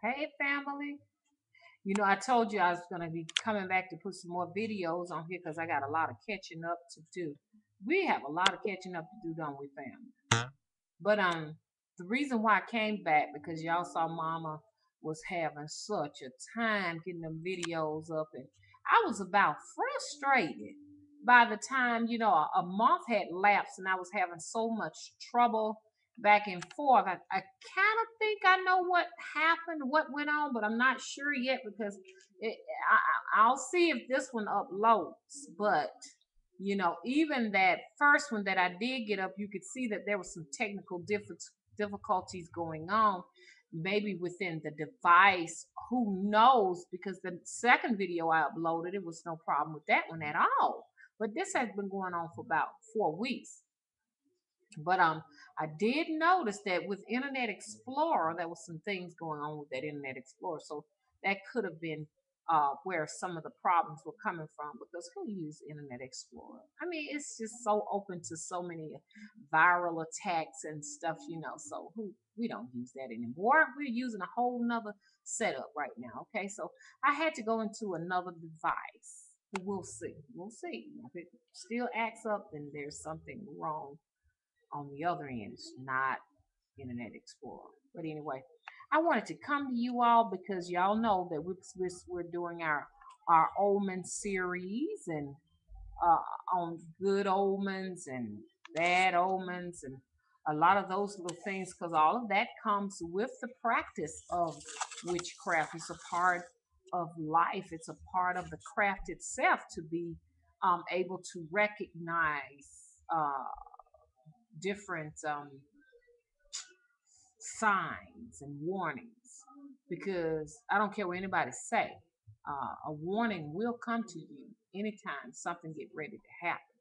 Hey, family. You know, I told you I was going to be coming back to put some more videos on here because I got a lot of catching up to do. We have a lot of catching up to do, don't we, family? But the reason why I came back because y'all saw Mama was having such a time getting them videos up, and I was about frustrated by the time a month had lapsed, and I was having so much trouble back and forth. I kind of think I know what happened, what went on, but I'm not sure yet because it, I'll see if this one uploads. But even that first one that I did get up, you could see that there was some technical difficulties going on, maybe within the device. Who knows? Because the second video I uploaded, it was no problem with that one at all. But this has been going on for about 4 weeks. But I did notice that with Internet Explorer, there was some things going on with that Internet Explorer. So that could have been where some of the problems were coming from. Because who uses Internet Explorer? I mean, it's just so open to so many viral attacks and stuff, So we don't use that anymore. We're using a whole nother setup right now. Okay, so I had to go into another device. We'll see. We'll see. If it still acts up, then there's something wrong on the other end. It's not Internet Explorer. But anyway, I wanted to come to you all because y'all know that we're doing our omen series and on good omens and bad omens and a lot of those little things because all of that comes with the practice of witchcraft. It's a part of life. It's a part of the craft itself to be able to recognize different signs and warnings because I don't care what anybody say. A warning will come to you anytime something get ready to happen.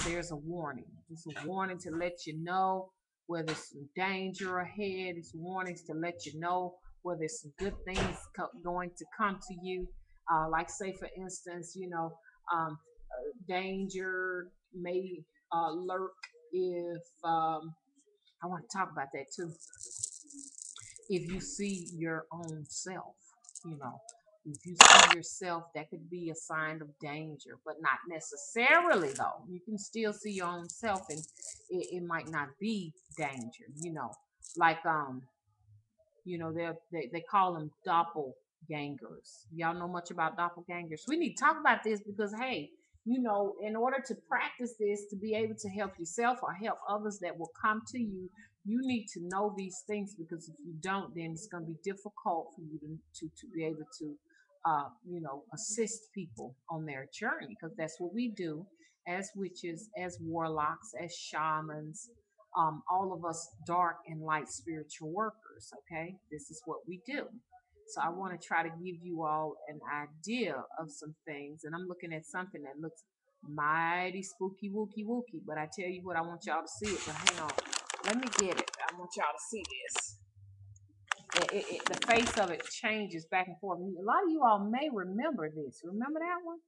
There's a warning. It's a warning to let you know where there's some danger ahead. It's warnings to let you know where there's some good things going to come to you. Like say for instance, danger may lurk if I want to talk about that too. If you see your own self, you know, if you see yourself, that could be a sign of danger, but not necessarily though. You can still see your own self and it might not be danger, Like they call them doppelgangers. Y'all know much about doppelgangers? We need to talk about this because hey, in order to practice this to be able to help yourself or help others that will come to you, you need to know these things because if you don't, then it's going to be difficult for you to be able to assist people on their journey because that's what we do as witches, as warlocks, as shamans, all of us dark and light spiritual workers. Okay, this is what we do. So I want to try to give you all an idea of some things, and I'm looking at something that looks mighty spooky, wooky, wooky. But I tell you what, I want y'all to see it. But hang on, let me get it. I want y'all to see this. The face of it changes back and forth. A lot of you all may remember this. Remember that one?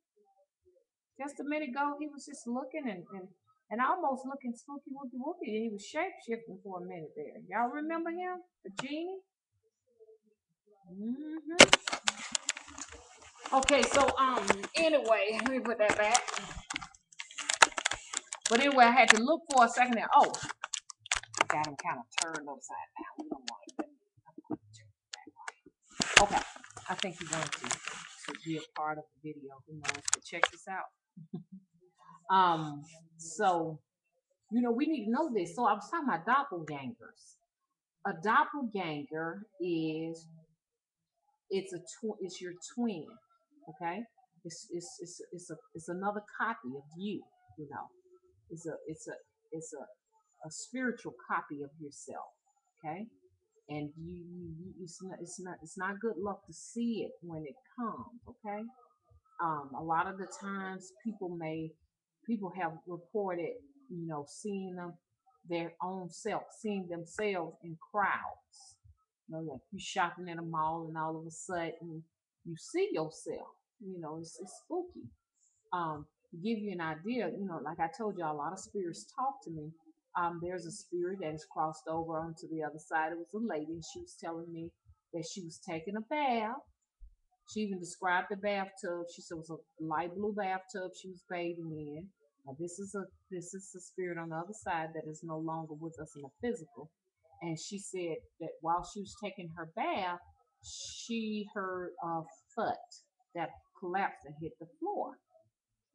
Just a minute ago, he was just looking and almost looking spooky, wooky, wooky. And he was shape shifting for a minute there. Y'all remember him? The genie? Okay, so anyway, let me put that back. But anyway, I had to look for a second there. Oh, I got him kind of turned upside down. We don't want it. Okay, I think you're going to be a part of the video. Who knows? But check this out. So we need to know this. So I was talking about doppelgangers. A doppelganger is it's your twin, okay? It's another copy of you, you know. It's a spiritual copy of yourself, okay? And it's not good luck to see it when it comes, okay? A lot of the times people have reported, seeing their own self, seeing themselves in crowds. Like you shopping at a mall and all of a sudden you see yourself. It's spooky. To give you an idea, like I told you, a lot of spirits talk to me. There's a spirit that has crossed over onto the other side. It was a lady, and she was telling me that she was taking a bath. She even described the bathtub. She said it was a light blue bathtub she was bathing in. Now this is a spirit on the other side that is no longer with us in the physical. And she said that while she was taking her bath, she heard a foot that collapsed and hit the floor.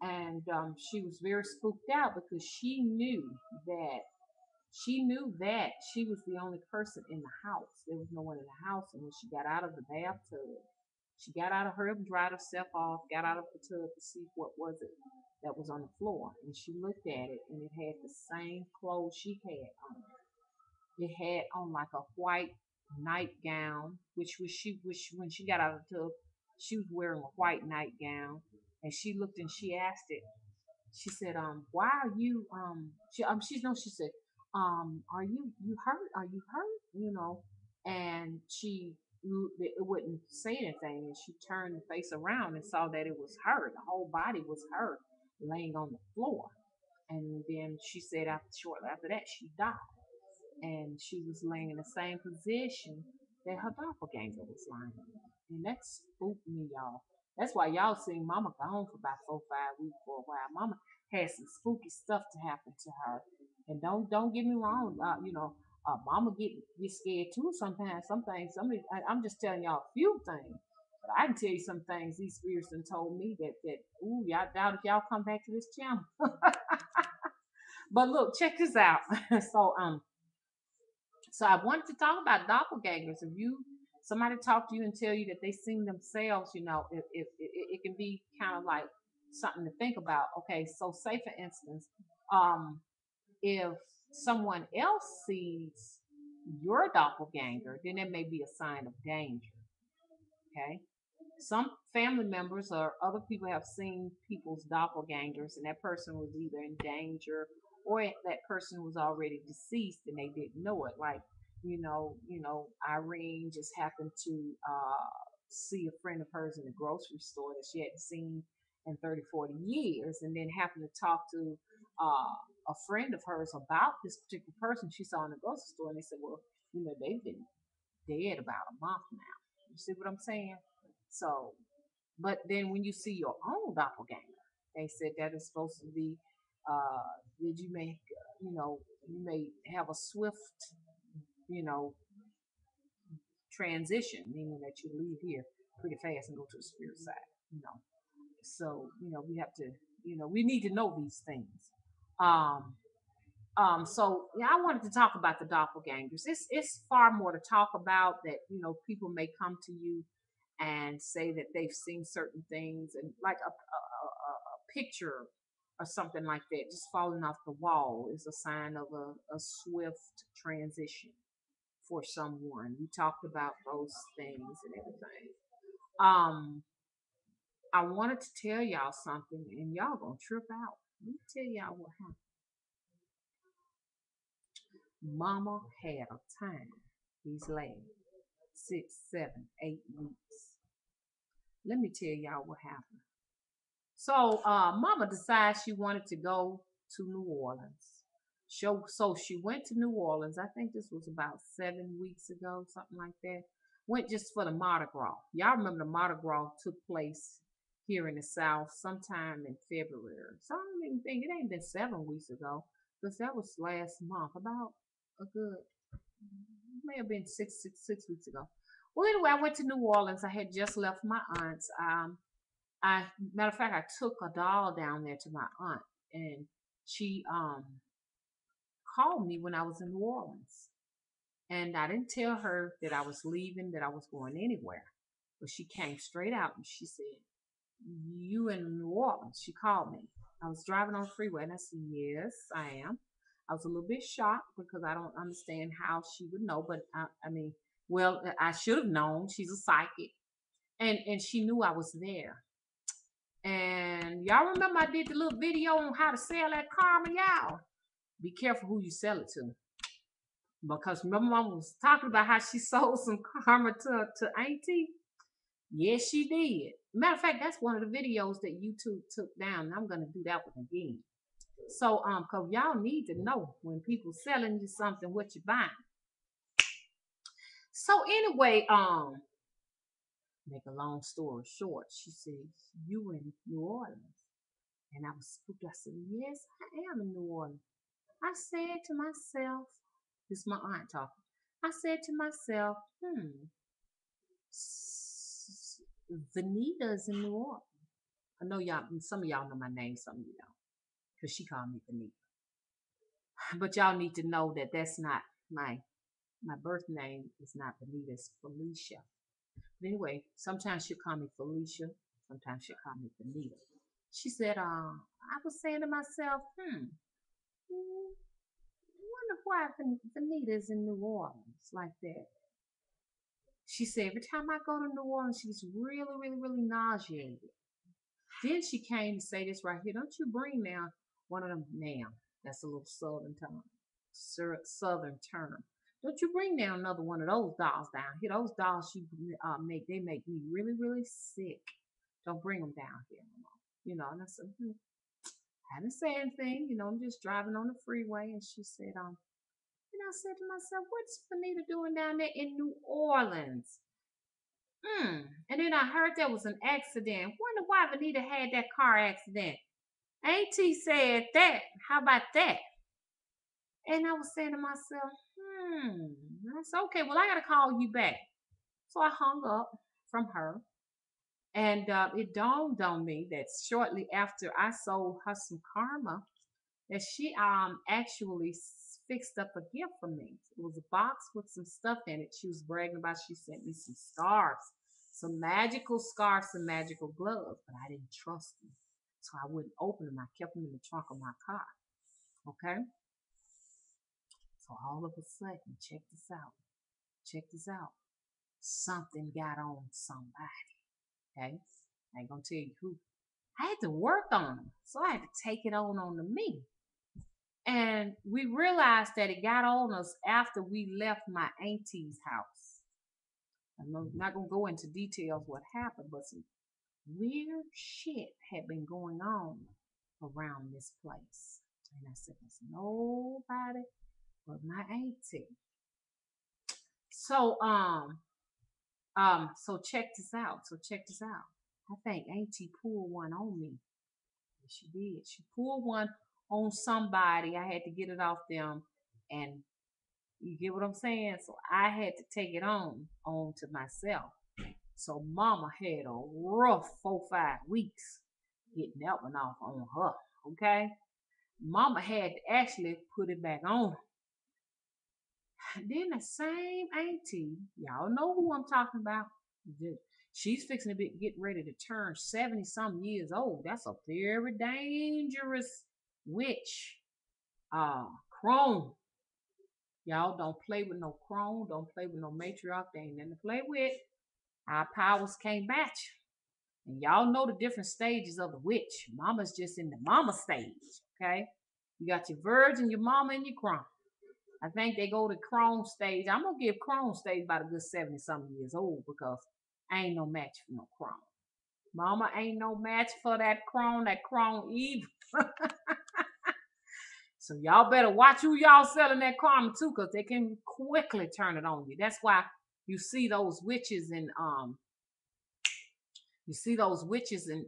And she was very spooked out because that she knew that she was the only person in the house. There was no one in the house. And when she got out of the bathtub, she got out of her, dried herself off, got out of the tub to see what was it that was on the floor. And she looked at it, and it had the same clothes she had on. It had on like a white nightgown, which when she got out of the tub, she was wearing a white nightgown. And she looked and she asked it. She said, why are you she said, are you hurt? Are you hurt? And it wouldn't say anything, and she turned the face around and saw that it was her. The whole body was her, laying on the floor. And then she said shortly after that she died, and she was laying in the same position that her doppelganger was lying in. And that spooked me, y'all. That's why y'all seen Mama gone for about 4 5 weeks for a while. Mama had some spooky stuff to happen to her. And don't get me wrong, Mama get scared too sometimes. Some things, I'm just telling y'all a few things. But I can tell you some things these spirits done told me that ooh, y'all doubt if y'all come back to this channel. But look, check this out. so so I wanted to talk about doppelgangers. If somebody talk to you and tell you that they seen themselves, if it can be kind of like something to think about. Okay, so say for instance, if someone else sees your doppelganger, then it may be a sign of danger. Okay, some family members or other people have seen people's doppelgangers, and that person was either in danger or that person was already deceased and they didn't know it. Like, Irene just happened to see a friend of hers in the grocery store that she hadn't seen in 30, 40 years, and then happened to talk to a friend of hers about this particular person she saw in the grocery store, and they said, well, they've been dead about a month now. You see what I'm saying? So, but then when you see your own doppelganger, they said that is supposed to be that you may have a swift, you know, transition, meaning that you leave here pretty fast and go to the spirit side. So we have to, we need to know these things. So yeah, I wanted to talk about the doppelgangers. It's far more to talk about that. People may come to you and say that they've seen certain things, and like a picture or something like that just falling off the wall is a sign of a swift transition for someone. We talked about those things and everything. I wanted to tell y'all something, and y'all gonna trip out. Let me tell y'all what happened. Mama had a time these last 6, 7, 8 weeks. Let me tell y'all what happened. So Mama decided she wanted to go to New Orleans. So she went to New Orleans. I think this was about 7 weeks ago, something like that. Went just for the Mardi Gras. Y'all remember the Mardi Gras took place here in the South sometime in February. So I don't even think it ain't been 7 weeks ago, because that was last month, about a good, may have been six weeks ago. Well, anyway, I went to New Orleans. I had just left my aunt's. Matter of fact, I took a doll down there to my aunt, and she called me when I was in New Orleans, and I didn't tell her that I was leaving, that I was going anywhere, but she came straight out and she said, "You in New Orleans?" She called me. I was driving on the freeway, and I said, "Yes, I am." I was a little bit shocked because I don't understand how she would know, but I mean, well, I should have known. She's a psychic, and she knew I was there. And y'all remember I did the little video on how to sell that karma, y'all? Be careful who you sell it to. Because remember Mama was talking about how she sold some karma to Auntie? Yes, she did. Matter of fact, that's one of the videos that YouTube took down. I'm going to do that one again. So, because y'all need to know when people selling you something, what you're buying. So anyway, make a long story short, she said, "You in New Orleans?" And I was spooked. I said, "Yes, I am in New Orleans." I said to myself, this is my aunt talking. I said to myself, Vanita's in New Orleans. I know y'all, some of y'all know my name, some of you don't, because she called me Vanita. But y'all need to know that that's not my birth name is not Vanita, it's Felicia. But anyway, sometimes she'll call me Felicia, sometimes she'll call me Vanita. She said, I was saying to myself, wonder why Vanita's in New Orleans like that. She said every time I go to New Orleans, she's really, really, really nauseated. Then she came to say this right here. Don't you bring now one of them now. That's a little southern term. Southern term. Don't you bring down another one of those dolls down here. Those dolls you they make me really, really sick. Don't bring them down here no more. And I said, I didn't say anything. I'm just driving on the freeway. And she said, and I said to myself, what's Vanita doing down there in New Orleans? And then I heard there was an accident. Wonder why Vanita had that car accident. Auntie said that. How about that? And I was saying to myself, that's okay. Well, I got to call you back. So I hung up from her. And it dawned on me that shortly after I sold her some karma, that she actually fixed up a gift for me. It was a box with some stuff in it. She was bragging about. She sent me some scarves, some magical scarves, some magical gloves, but I didn't trust them, so I wouldn't open them. I kept them in the trunk of my car. Okay. So all of a sudden, check this out. Check this out. Something got on somebody. Okay. I ain't gonna tell you who. I had to work on them, so I had to take it on to me. And we realized that it got on us after we left my auntie's house. I'm not going to go into details what happened, but some weird shit had been going on around this place. And I said, there's nobody but my auntie. So check this out. I think auntie pulled one on me. She did. She pulled one on somebody. I had to get it off them, and you get what I'm saying? So I had to take it on to myself. So mama had a rough 4-5 weeks getting that one off on her. Okay? Mama had to actually put it back on. Then the same auntie, y'all know who I'm talking about. She's fixing to get ready to turn 70 some years old. That's a very dangerous witch. Crone. Y'all don't play with no crone. Don't play with no matriarch. They ain't nothing to play with. Our powers can't match. And y'all know the different stages of the witch. Mama's just in the mama stage. Okay? You got your virgin, your mama, and your crone. I think they go to crone stage. I'm gonna give crone stage about a good 70 something years old because I ain't no match for no crone. Mama ain't no match for that crone either. So y'all better watch who y'all selling that karma to, because they can quickly turn it on you. That's why you see those witches and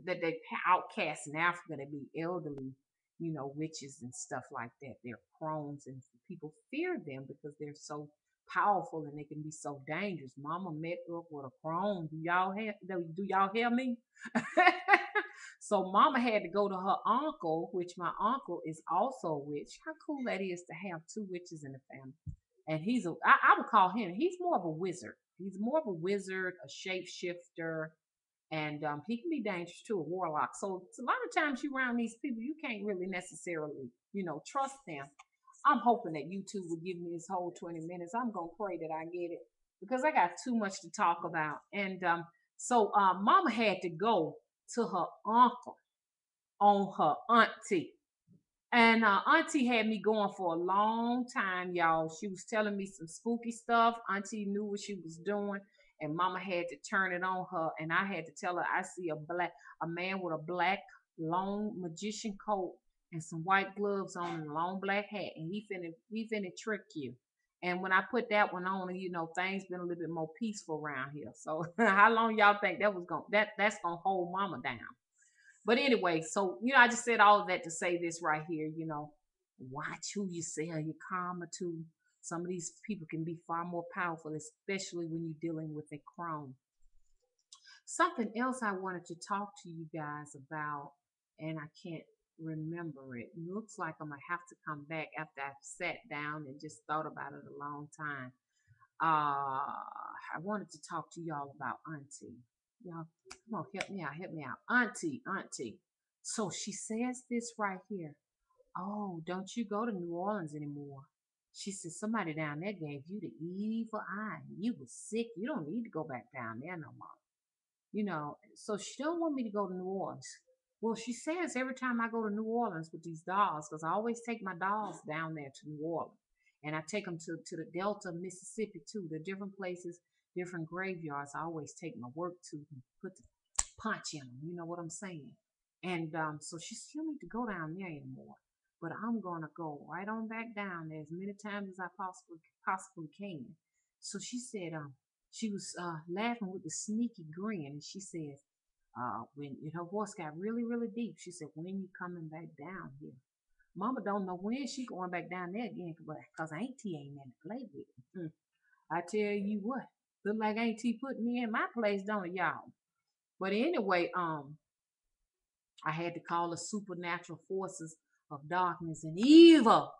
that they outcast in Africa. They be elderly, witches and stuff like that. They're crones, and people fear them because they're so powerful and they can be so dangerous. Mama met up with a crone. Do y'all hear me? So mama had to go to her uncle, which my uncle is also a witch. How cool that is to have two witches in the family. And I would call him, he's more of a wizard. He's more of a wizard, a shapeshifter, and he can be dangerous too, a warlock. So it's a lot of times you around these people, you can't really necessarily, trust them. I'm hoping that YouTube will give me this whole 20 minutes. I'm going to pray that I get it because I got too much to talk about. And so mama had to go to her uncle on her auntie. And auntie had me going for a long time, y'all. She was telling me some spooky stuff. Auntie knew what she was doing, and mama had to turn it on her. And I had to tell her, I see a man with a black long magician coat and some white gloves on and a long black hat, and he finna trick you. And when I put that one on, you know, things been a little bit more peaceful around here. So how long y'all think that was going that's gonna hold mama down? But anyway, so you know, I just said all of that to say this right here, you know, watch who you sell your karma to. Some of these people can be far more powerful, especially when you're dealing with a crone. Something else I wanted to talk to you guys about, and I can't remember it. Looks like I'm gonna have to come back after I've sat down and just thought about it a long time. I wanted to talk to y'all about Auntie. Y'all, come on, help me out. Auntie. So she says this right here. Oh, don't you go to New Orleans anymore. She said somebody down there gave you the evil eye. You was sick. You don't need to go back down there no more. You know, so she don't want me to go to New Orleans. Well, she says every time I go to New Orleans with these dolls, because I always take my dolls down there to New Orleans, and I take them to the Delta, Mississippi too. The different places, different graveyards. I always take my work to and put the punch in them. You know what I'm saying? And so she still need to go down there anymore. But I'm gonna go right on back down there as many times as I possibly can. So she said, she was laughing with a sneaky grin, and she said, when and her voice got really, really deep, she said, "When you coming back down here?" Mama don't know when she going back down there again, cause Auntie ain't in to play with. I tell you what, look like Auntie put me in my place, don't it, y'all? But anyway, I had to call the supernatural forces of darkness and evil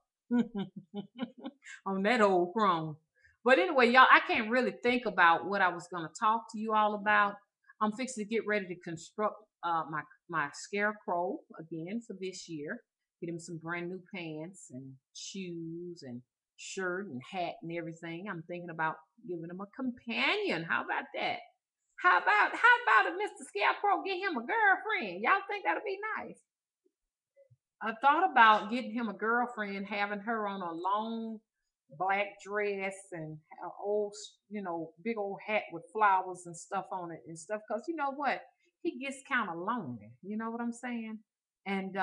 on that old crone. But anyway, y'all, I can't really think about what I was gonna talk to you all about. I'm fixing to get ready to construct my scarecrow again for this year. Get him some brand new pants and shoes and shirt and hat and everything. I'm thinking about giving him a companion. How about that? How about if Mr. Scarecrow get him a girlfriend? Y'all think that'll be nice? I thought about getting him a girlfriend, having her on a long black dress and a old, you know, big old hat with flowers and stuff on it and stuff. Cause you know what, he gets kind of lonely. You know what I'm saying? And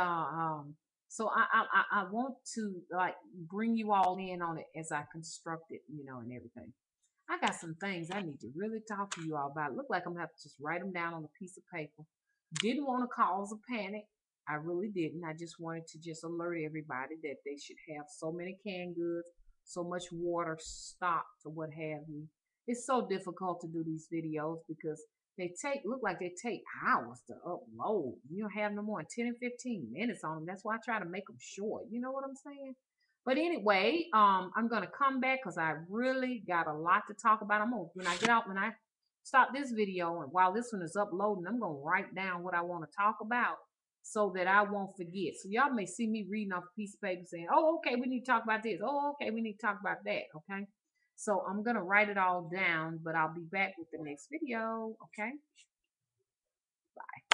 so I want to like bring you all in on it as I construct it, you know, and everything. I got some things I need to really talk to you all about. Look like I'm gonna have to just write them down on a piece of paper. Didn't want to cause a panic. I really didn't. I just wanted to just alert everybody that they should have so many canned goods, so much water stocked or what have you. It's so difficult to do these videos because they look like they take hours to upload. You don't have no more than 10 and 15 minutes on them. That's why I try to make them short. You know what I'm saying? But anyway, I'm gonna come back because I really got a lot to talk about. When I stop this video and while this one is uploading, I'm gonna write down what I want to talk about so that I won't forget. So y'all may see me reading off a piece of paper saying, "Oh, okay, we need to talk about this. Oh, okay, we need to talk about that." Okay. So I'm gonna write it all down, but I'll be back with the next video. Okay. Bye.